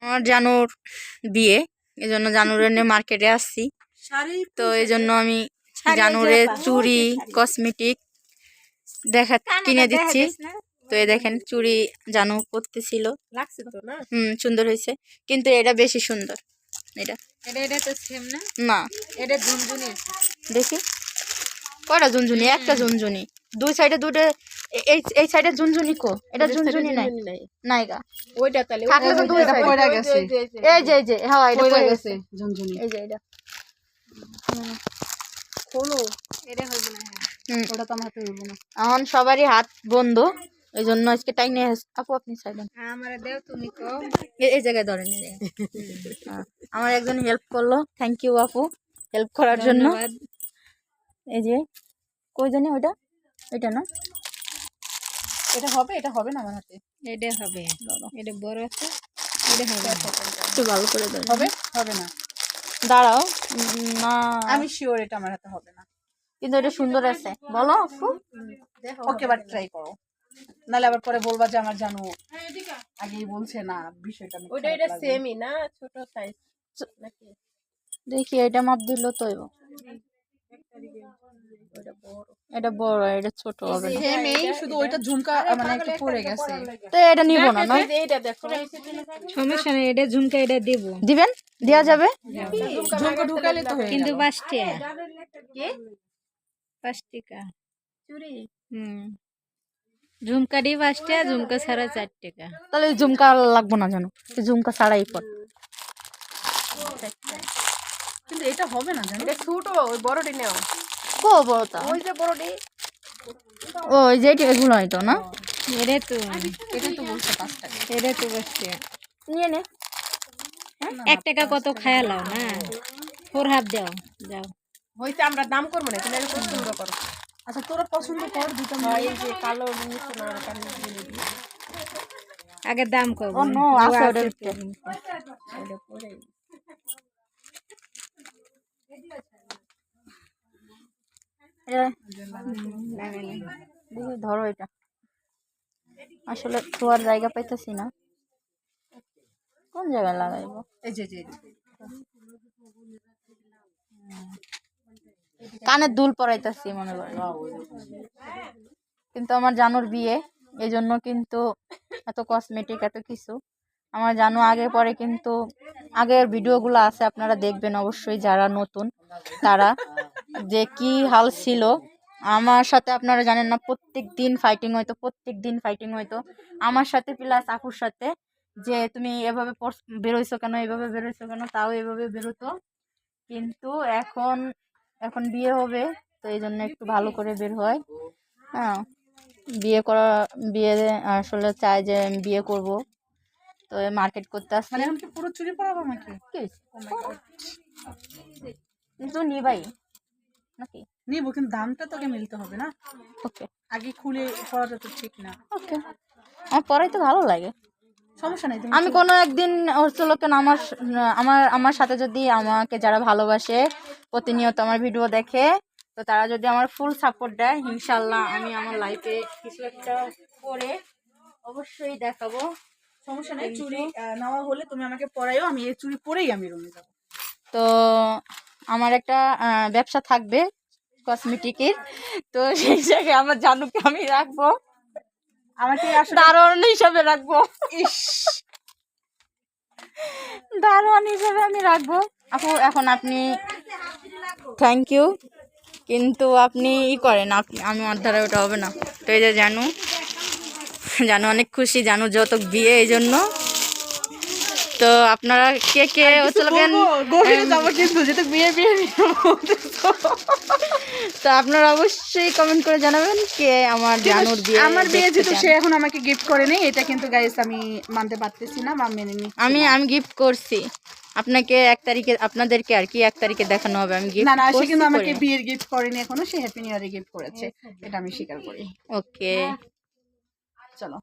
আমার জানুর বিয়ে, এই জন্য জানুরে নিয়ে মার্কেটে আসছি। তো এই জন্য আমি জানুরে চুড়ি কসমেটিক কিনে দিচ্ছি। তো এই দেখেন চুড়ি জানু পরতেছিল, সুন্দর হয়েছে, কিন্তু এটা বেশি সুন্দর। এটা না, এটা ঝুনঝুনি। দেখি কয়টা ঝুনঝুনি? একটা ঝুনঝুনি, দুই সাইডে দুটো। এই সাইডে ঝুনঝুনি কো? এটা ঝুনঝুনি নাই গা। ওইটা তাহলে থাকলে তো দুই সাইডে পড়ে গেছে। এই যে হ্যাঁ, এটা পড়ে গেছে ঝুনঝুনি। এই যে এটা খোলো, এটা হইব না। ওটা তো আমার হাতে হইব না। এখন সবারই হাত বন্ধ, এই জন্য আজকে টাইম নিয়ে আপু আপনি চাইবেন আমারে দেও, তুমি কও এই জায়গায় ধরেন। আমার একজন হেল্প করলো, থ্যাংক ইউ আপু হেল্প করার জন্য। এই যে কই জানি ওইটা, এটা না, এটা হবে, এটা হবে না আমার হাতে। এটা হবে, এটা বড় আছে, এটা হবে। একটু ভালো করে দাও। হবে হবে না, দাঁড়াও না, আমি শিওর এটা আমার হাতে হবে না, কিন্তু এটা সুন্দর আছে। বলো আপু, ওকে বার ট্রাই করো, নালে আবার পরে বলবা যে আমার জানো আগেই বলছে না বিষয়টা। ওইটা এটা সেমই না, ছোট সাইজ নাকি? দেখি এটা মাপ দিল তো। এটা বড়, এটা ছোট হবে না। সেমই, শুধু ওইটা ঝুমকা মানে একটু পড়ে গেছে, তো এটা নিব না। না এইটা দেখো, সমস্যা নেই, এটা ঝুমকা এটা দেব। দিবেন, দেয়া যাবে। ঝুমকা ঢুকাইলে তো হয়ে গেল। কিন্তু 5 টাকা কি 5 টাকা চুরি। ঝুমকা দি 5 টাকা, ঝুমকা ছাড়া 4 টাকা। তাহলে ঝুমকা লাগবো না জানো, ঝুমকা ছাড়াই পর। কিন্তু এটা হবে না জানো, এটা ছোট। ওই বড়টি নাও। কো বড়টা? ওই যে বড়টি, ওই যে এটা গুলো হয়তো না। এটা তো বলছে 5 টাকা। এটা তো 5 টাকা নিয়ে নে। 1 টাকা কত খায়া লাও না, 4 হাত দাও যাও। হইছে, আমরা দাম করব না, তুমি পছন্দ করো। আচ্ছা তোরা পছন্দ কর, দুটো এই যে কালো নিচে না কালো দিয়ে দি, আগে দাম করব। ও নো, আছে ওটা ওটা পরে ধরো। এটা আসলে শোয়ার জায়গা পাইতেছি না, কোন জায়গায় লাগাইবো? এই যে কানের দুল পরাইতেছি মনে করে, কিন্তু আমার জানুর বিয়ে, এই জন্য কিন্তু এত কসমেটিক এত কিছু। আমার জানু আগে পরে, কিন্তু আগের ভিডিওগুলো আছে, আপনারা দেখবেন অবশ্যই যারা নতুন তারা, যে কি হাল ছিল আমার সাথে। আপনারা জানেন না, প্রত্যেক দিন ফাইটিং হইতো আমার সাথে প্লাস আপুর সাথে, যে তুমি এভাবে বেরোইছো কেন, এভাবে বেরোইছো কেন, তাও এভাবে বেরোতো। কিন্তু এখন বিয়ে হবে, তো এই জন্য একটু ভালো করে বের হয়। হ্যাঁ, বিয়ে আসলে চাই যে আমি বিয়ে করব, তো মার্কেট করতে আসছি। মানে এখন কি পুরো চুরি পরাবো নাকি? কিন্তু নিবাই নাকি? নিব, কিন্তু দামটা তোকে মিলতে হবে না। ওকে, আগে খুলে পরাটা তো ঠিক না। ওকে, আমার পরাই তো ভালো লাগে, সমস্যা নাই। আমি কোনো একদিন হচ্ছিল আমার সাথে যদি আমাকে যারা ভালোবাসে, প্রতিনিয়ত আমার ভিডিও দেখে, তো তারা যদি আমার ফুল সাপোর্ট দেয়, ইনশাল্লাহ আমি আমার লাইফে কিছু একটা করে অবশ্যই দেখাবো। সমস্যা নেই, চুড়ি নেওয়া হলে তুমি আমাকে পরাইও, আমি এই চুড়ি পরেই আমি রুমে যাব। তো আমার একটা ব্যবসা থাকবে কসমেটিকের, তো সেই জায়গায় আমার জানুকে আমি রাখবো, আমাকে দারোয়ান হিসাবে রাখবো। দারোয়ান হিসাবে আমি রাখবো। আপু এখন আপনি থ্যাংক ইউ, কিন্তু আপনি করেন, আমি আমার দ্বারা ওটা হবে না। তো এই যে জানু অনেক খুশি, জানু যত বিয়ে, এই জন্য। তো আপনারা কে তো আপনারা অবশ্যই কমেন্ট করে জানাবেন কে আমার জানুর বিয়ে। আমার বিয়ে যেহেতু সে এখন আমাকে গিফট করে নেই, এটা কিন্তু গাইস আমি মানতে পারতেছি না বা মেনে নিচ্ছি। আমি গিফট করছি আপনাকে 1 তারিখে, আপনাদেরকে আর কি 1 তারিখে দেখানো হবে। আমি গিফট না, সে কিন্তু আমাকে বিয়ের গিফট করেনি এখনো, সে হ্যাপি নিউ ইয়ারে গিফট করেছে, এটা আমি স্বীকার করি। ওকে চলো।